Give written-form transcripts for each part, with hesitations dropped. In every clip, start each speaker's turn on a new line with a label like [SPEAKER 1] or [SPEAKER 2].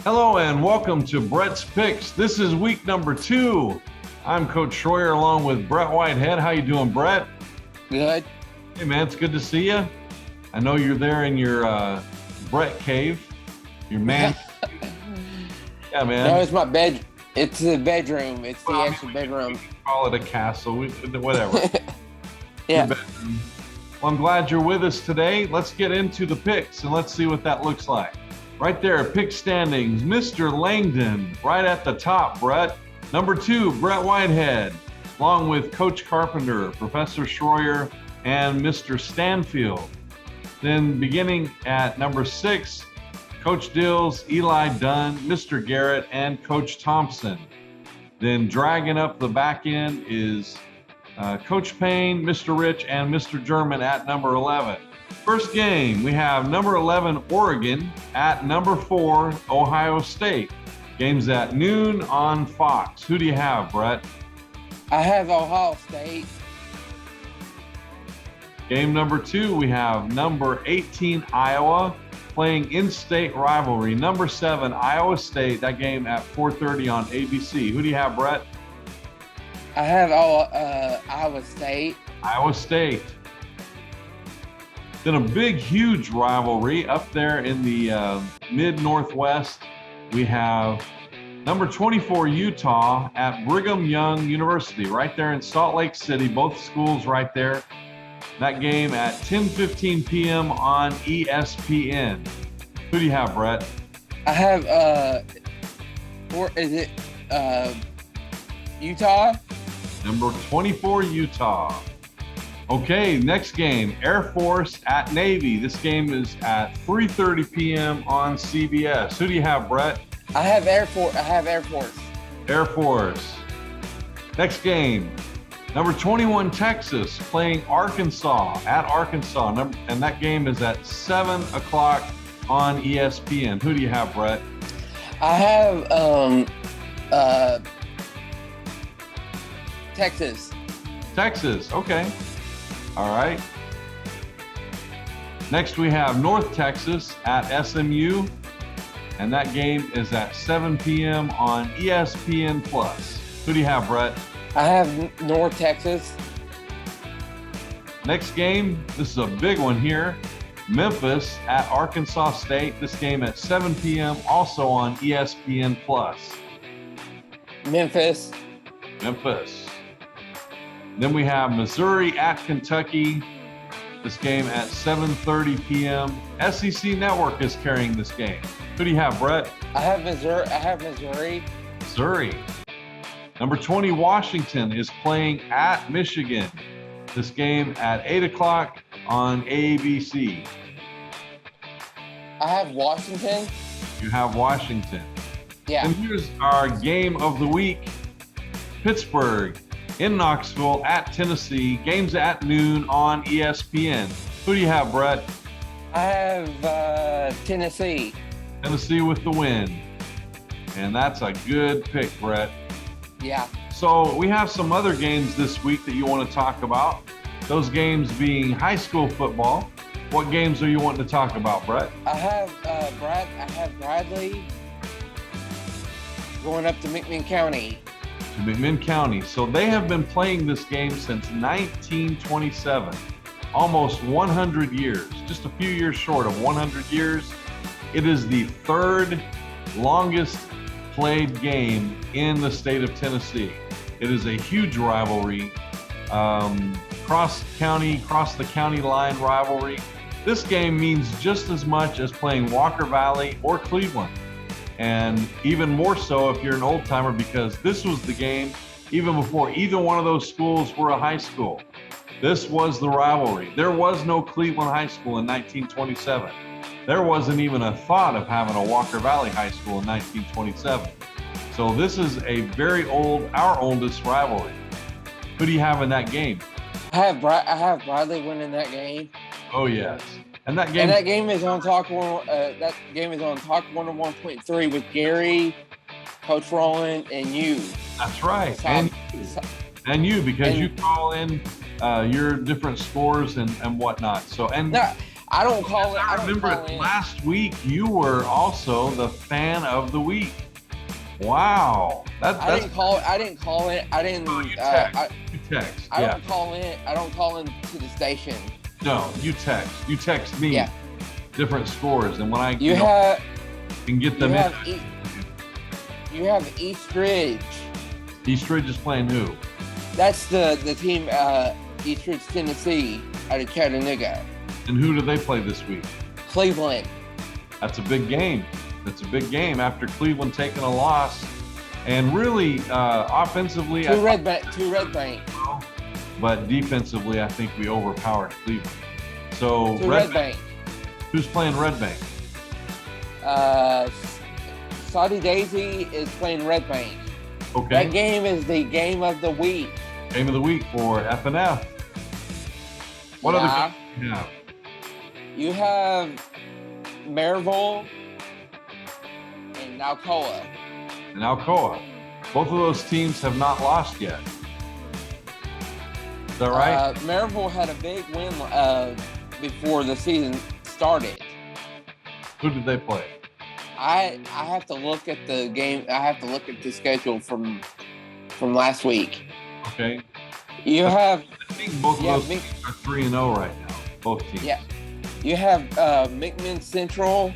[SPEAKER 1] Hello and welcome to Brett's Picks. This is week number 2. I'm Coach Schroyer along with Brett Whitehead. How you doing, Brett?
[SPEAKER 2] Good.
[SPEAKER 1] Hey, man, it's good to see you. I know you're there in your Brett cave, your man. Yeah, man.
[SPEAKER 2] No, it's my bed. It's the bedroom. It's the actual bedroom.
[SPEAKER 1] Call it a castle, whatever.
[SPEAKER 2] Yeah.
[SPEAKER 1] Well, I'm glad you're with us today. Let's get into the picks and let's see what that looks like. Right there, pick standings, Mr. Langdon, right at the top, Brett. Number 2, Brett Whitehead, along with Coach Carpenter, Professor Schroyer, and Mr. Stanfield. Then beginning at number 6, Coach Dills, Eli Dunn, Mr. Garrett, and Coach Thompson. Then dragging up the back end is Coach Payne, Mr. Rich, and Mr. German at number 11. First game, we have number 11, Oregon, at number 4, Ohio State. Game's at noon on Fox. Who do you have, Brett?
[SPEAKER 2] I have Ohio State.
[SPEAKER 1] Game number 2, we have number 18, Iowa, playing in-state rivalry. Number 7, Iowa State. That game at 4:30 on ABC. Who do you have, Brett?
[SPEAKER 2] I have Iowa State.
[SPEAKER 1] Iowa State. Then a big, huge rivalry up there in the mid-northwest. We have number 24, Utah, at Brigham Young University, right there in Salt Lake City. Both schools right there. That game at 10:15 p.m. on ESPN. Who do you have, Brett?
[SPEAKER 2] I have Utah?
[SPEAKER 1] Number 24, Utah. Okay, next game, Air Force at Navy. This game is at 3:30 p.m. on CBS. Who do you have, Brett?
[SPEAKER 2] I have Air Force.
[SPEAKER 1] Air Force. Next game, number 21, Texas, playing Arkansas at Arkansas. And that game is at 7 o'clock on ESPN. Who do you have, Brett?
[SPEAKER 2] I have Texas.
[SPEAKER 1] Texas, okay. All right. Next, we have North Texas at SMU, and that game is at 7 p.m. on ESPN+. Who do you have, Brett?
[SPEAKER 2] I have North Texas.
[SPEAKER 1] Next game, this is a big one here. Memphis at Arkansas State. This game at 7 p.m. also on ESPN+.
[SPEAKER 2] Memphis.
[SPEAKER 1] Then we have Missouri at Kentucky. This game at 7:30 p.m. SEC Network is carrying this game. Who do you have, Brett?
[SPEAKER 2] I have Missouri.
[SPEAKER 1] Missouri. Number 20, Washington is playing at Michigan. This game at 8 o'clock on ABC.
[SPEAKER 2] I have Washington.
[SPEAKER 1] You have Washington.
[SPEAKER 2] Yeah.
[SPEAKER 1] And here's our game of the week. Pittsburgh in Knoxville at Tennessee. Games at noon on ESPN. Who do you have, Brett?
[SPEAKER 2] I have Tennessee.
[SPEAKER 1] Tennessee with the win. And that's a good pick, Brett.
[SPEAKER 2] Yeah.
[SPEAKER 1] So we have some other games this week that you want to talk about. Those games being high school football. What games are you wanting to talk about, Brett?
[SPEAKER 2] I have Bradley going up to McMinn County.
[SPEAKER 1] To McMinn County. So they have been playing this game since 1927. Almost 100 years. Just a few years short of 100 years. It is the third longest played game in the state of Tennessee. It is a huge rivalry, cross the county line rivalry. This game means just as much as playing Walker Valley or Cleveland, and even more so if you're an old timer, because this was the game even before either one of those schools were a high school. This was the rivalry. There was no Cleveland High School in 1927. There wasn't even a thought of having a Walker Valley High School in 1927. So this is a very old, our oldest rivalry. Who do you have in that game?
[SPEAKER 2] I have Bradley winning that game.
[SPEAKER 1] Oh yes, and that
[SPEAKER 2] game is on Talk 101.3 with Gary, Coach Roland, and you.
[SPEAKER 1] That's right, and you because you call in your different scores and whatnot. So and.
[SPEAKER 2] No, I don't call it.
[SPEAKER 1] I
[SPEAKER 2] I don't
[SPEAKER 1] remember
[SPEAKER 2] call
[SPEAKER 1] it
[SPEAKER 2] it.
[SPEAKER 1] last week. You were also the fan of the week. Wow,
[SPEAKER 2] I didn't call it. I didn't call it. I didn't.
[SPEAKER 1] Oh, you text. You text.
[SPEAKER 2] I
[SPEAKER 1] Yeah.
[SPEAKER 2] don't call it. I don't call into the station.
[SPEAKER 1] No, you text. You text me.
[SPEAKER 2] Yeah.
[SPEAKER 1] Different scores, and when I
[SPEAKER 2] You have.
[SPEAKER 1] can get them
[SPEAKER 2] You
[SPEAKER 1] in.
[SPEAKER 2] have. You have East Ridge.
[SPEAKER 1] East Ridge is playing who?
[SPEAKER 2] That's the team. East Ridge, Tennessee, out of Chattanooga.
[SPEAKER 1] And who do they play this week?
[SPEAKER 2] Cleveland.
[SPEAKER 1] That's a big game. That's a big game after Cleveland taking a loss, and really offensively.
[SPEAKER 2] Two Red Bank.
[SPEAKER 1] But defensively, I think we overpowered Cleveland. So
[SPEAKER 2] Red Bank.
[SPEAKER 1] Who's playing Red Bank?
[SPEAKER 2] Saudi Daisy is playing Red Bank.
[SPEAKER 1] Okay.
[SPEAKER 2] That game is the game of the week.
[SPEAKER 1] Game of the week for F&F. What other games do you have?
[SPEAKER 2] You have Maryville and Alcoa.
[SPEAKER 1] And Alcoa. Both of those teams have not lost yet. Is that right?
[SPEAKER 2] Maryville had a big win before the season started.
[SPEAKER 1] Who did they play?
[SPEAKER 2] I have to look at the game. I have to look at the schedule from last week.
[SPEAKER 1] Okay.
[SPEAKER 2] You have.
[SPEAKER 1] I think both of those teams are 3-0 right now. Both teams.
[SPEAKER 2] Yeah. You have McMinn Central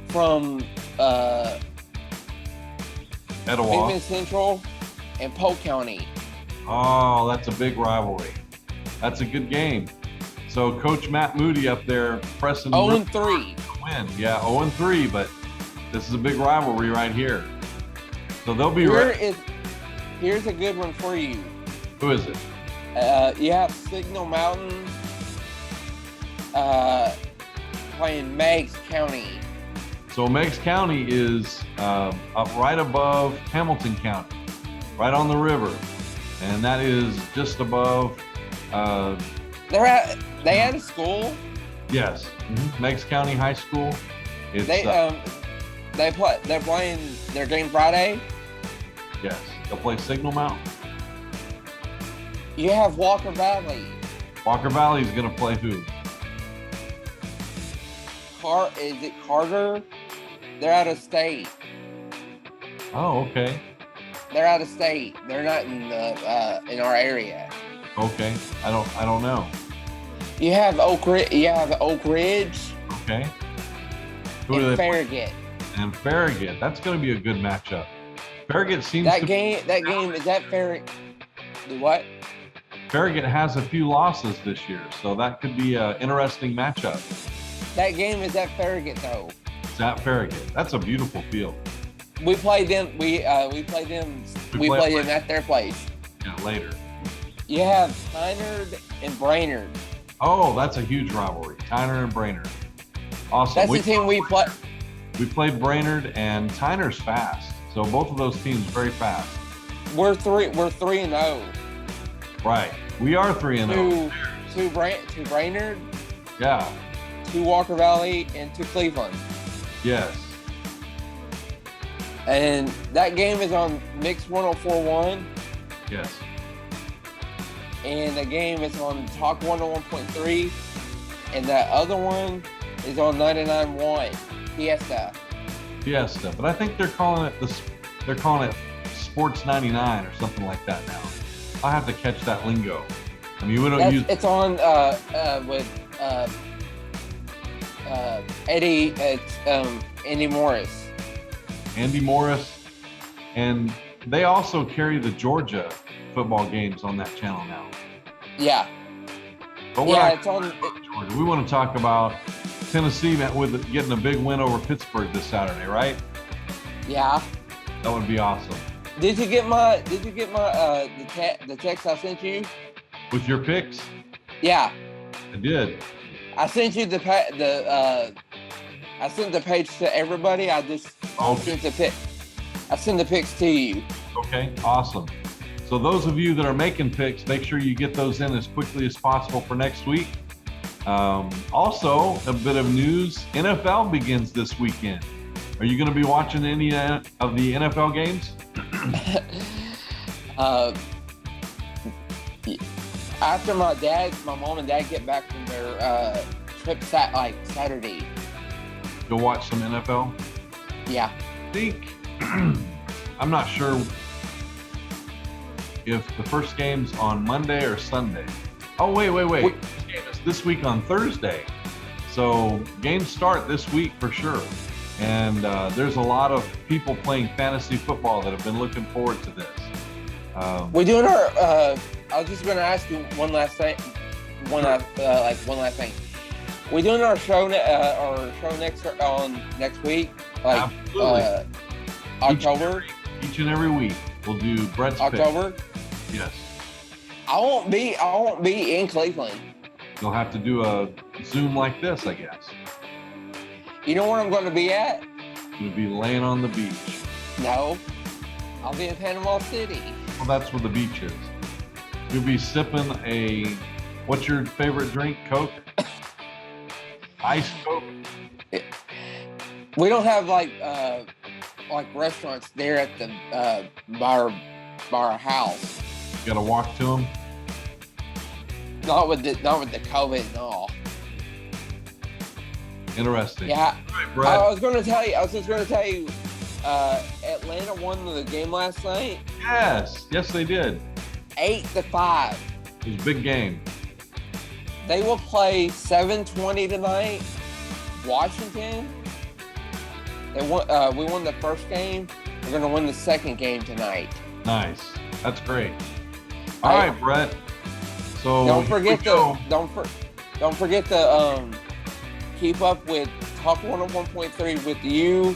[SPEAKER 2] from
[SPEAKER 1] Etowah.
[SPEAKER 2] McMinn Central and Polk County.
[SPEAKER 1] Oh, that's a big rivalry. That's a good game. So Coach Matt Moody up there pressing
[SPEAKER 2] 0-3.
[SPEAKER 1] to win. Yeah, 0-3, but this is a big rivalry right here. So they'll be ready.
[SPEAKER 2] Here's a good one for you.
[SPEAKER 1] Who is it?
[SPEAKER 2] You have Signal Mountain playing Meigs County.
[SPEAKER 1] So Meigs County is up right above Hamilton County, right on the river. And that is just above.
[SPEAKER 2] They had a school.
[SPEAKER 1] Yes, Meigs County High School. It's,
[SPEAKER 2] they're playing their game Friday.
[SPEAKER 1] Yes, they'll play Signal Mountain.
[SPEAKER 2] You have Walker Valley.
[SPEAKER 1] Walker Valley is going to play who?
[SPEAKER 2] Is it Carter? They're out of state.
[SPEAKER 1] Oh, okay.
[SPEAKER 2] They're out of state. They're not in our area.
[SPEAKER 1] Okay, I don't know.
[SPEAKER 2] You have Oak Ridge.
[SPEAKER 1] Okay. Who
[SPEAKER 2] and
[SPEAKER 1] are they?
[SPEAKER 2] Farragut.
[SPEAKER 1] And Farragut. That's going to be a good matchup. Farragut seems
[SPEAKER 2] That game is that Farragut. What?
[SPEAKER 1] Farragut has a few losses this year, so that could be an interesting matchup.
[SPEAKER 2] That game is at Farragut though.
[SPEAKER 1] It's at Farragut. That's a beautiful field.
[SPEAKER 2] We played them. We played them. We played them at their place.
[SPEAKER 1] Yeah, later.
[SPEAKER 2] You have Tynard and Brainerd.
[SPEAKER 1] Oh, that's a huge rivalry. Tyner and Brainerd. Awesome.
[SPEAKER 2] That's the team we play.
[SPEAKER 1] We played Brainerd, and Tyner's fast. So both of those teams very fast.
[SPEAKER 2] We're 3-0.
[SPEAKER 1] Right. We are 3-0.
[SPEAKER 2] To Brainerd.
[SPEAKER 1] Yeah.
[SPEAKER 2] To Walker Valley and to Cleveland.
[SPEAKER 1] Yes.
[SPEAKER 2] And that game is on Mix 104.1.
[SPEAKER 1] Yes.
[SPEAKER 2] And the game is on Talk 101.3. And that other one is on 99.1.
[SPEAKER 1] Fiesta. But I think they're calling it Sports 99 or something like that now. I'll have to catch that lingo. I mean, we don't use.
[SPEAKER 2] It's on with Eddie. It's Andy Morris.
[SPEAKER 1] Andy Morris, and they also carry the Georgia football games on that channel now.
[SPEAKER 2] Yeah.
[SPEAKER 1] But it's on Georgia. We want to talk about Tennessee with getting a big win over Pittsburgh this Saturday, right?
[SPEAKER 2] Yeah.
[SPEAKER 1] That would be awesome.
[SPEAKER 2] Did you get the text I sent you?
[SPEAKER 1] With your picks?
[SPEAKER 2] Yeah.
[SPEAKER 1] I did.
[SPEAKER 2] I sent you I sent the page to everybody. I sent the picks to you.
[SPEAKER 1] Okay, awesome. So those of you that are making picks, make sure you get those in as quickly as possible for next week. Also, a bit of news. NFL begins this weekend. Are you going to be watching any of the NFL
[SPEAKER 2] after my mom and dad get back from their trip Saturday.
[SPEAKER 1] Go watch some NFL?
[SPEAKER 2] Yeah.
[SPEAKER 1] I think, I'm not sure if the first game's on Monday or Sunday. Oh, wait. This game is this week on Thursday. So games start this week for sure. And there's a lot of people playing fantasy football that have been looking forward to this.
[SPEAKER 2] We're doing our. I was just going to ask you one last thing. One last thing. We're doing our show next week, like October.
[SPEAKER 1] Each and every week, we'll do Brett's
[SPEAKER 2] October.
[SPEAKER 1] Pick. Yes.
[SPEAKER 2] I won't be in Cleveland.
[SPEAKER 1] You'll have to do a Zoom like this, I guess.
[SPEAKER 2] You know where I'm going to be at?
[SPEAKER 1] You'll be laying on the beach.
[SPEAKER 2] No, I'll be in Panama City.
[SPEAKER 1] Well, that's where the beach is. You'll be sipping what's your favorite drink? Coke? Ice Coke?
[SPEAKER 2] We don't have like restaurants there at the by our house.
[SPEAKER 1] You gotta walk to them?
[SPEAKER 2] Not with the COVID and all.
[SPEAKER 1] Interesting.
[SPEAKER 2] Yeah.
[SPEAKER 1] All right, Brett.
[SPEAKER 2] I was just gonna tell you, Atlanta won the game last night.
[SPEAKER 1] Yes, they did.
[SPEAKER 2] 8-5.
[SPEAKER 1] It was a big game.
[SPEAKER 2] They will play 7:20 tonight. Washington. We won the first game. We're gonna win the second game tonight.
[SPEAKER 1] Nice. That's great. All right, Brett. So
[SPEAKER 2] don't forget to keep up with Talk 101.3 with you,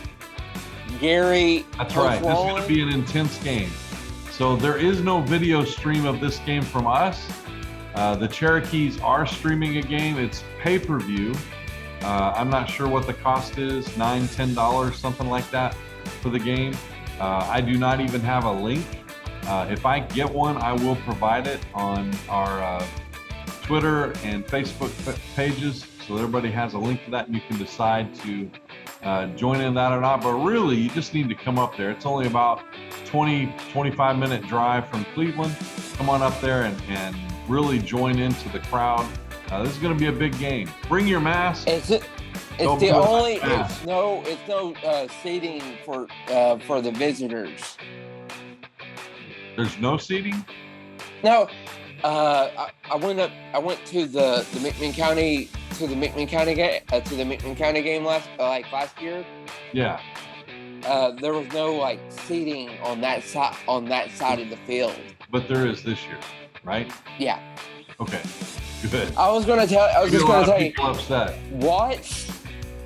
[SPEAKER 2] Gary.
[SPEAKER 1] That's right. This is going to be an intense game. So there is no video stream of this game from us. The Cherokees are streaming a game. It's pay-per-view. I'm not sure what the cost is, $9, $10, something like that for the game. I do not even have a link. If I get one, I will provide it on our Twitter and Facebook pages, so everybody has a link to that and you can decide to join in that or not. But really, you just need to come up there. It's only about 25 minute drive from Cleveland. Come on up there and really join into the crowd. This is going to be a big game. Bring your mask.
[SPEAKER 2] It's no seating for the visitors.
[SPEAKER 1] There's no seating?
[SPEAKER 2] No. I went to the McMinn County game last year.
[SPEAKER 1] Yeah.
[SPEAKER 2] There was no seating on that side of the field.
[SPEAKER 1] But there is this year, right?
[SPEAKER 2] Yeah.
[SPEAKER 1] Okay. Good.
[SPEAKER 2] I was just gonna tell you.
[SPEAKER 1] Upset.
[SPEAKER 2] Watch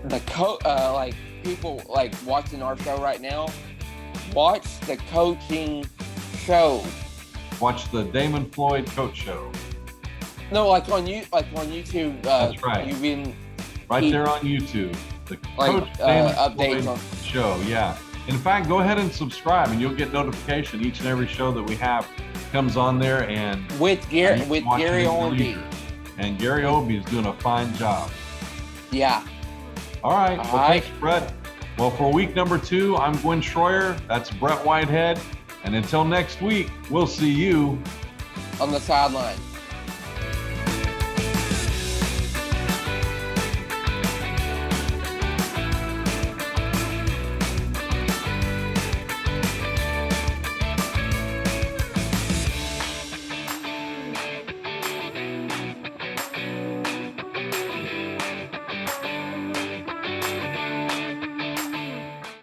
[SPEAKER 2] the people watching our show right now. Watch the coaching show.
[SPEAKER 1] Watch the Damon Floyd coach show.
[SPEAKER 2] No, on YouTube.
[SPEAKER 1] That's right.
[SPEAKER 2] You've been
[SPEAKER 1] there on YouTube. The coach Damon
[SPEAKER 2] updates
[SPEAKER 1] Floyd show. Yeah. In fact, go ahead and subscribe, and you'll get notification each and every show that we have comes on there. And
[SPEAKER 2] with Gary Oldby.
[SPEAKER 1] And Gary Oldby is doing a fine job.
[SPEAKER 2] Yeah.
[SPEAKER 1] All right. Thanks, Brett. Well, for week number 2, I'm Gwen Schroyer. That's Brett Whitehead. And until next week, we'll see you
[SPEAKER 2] on the sideline.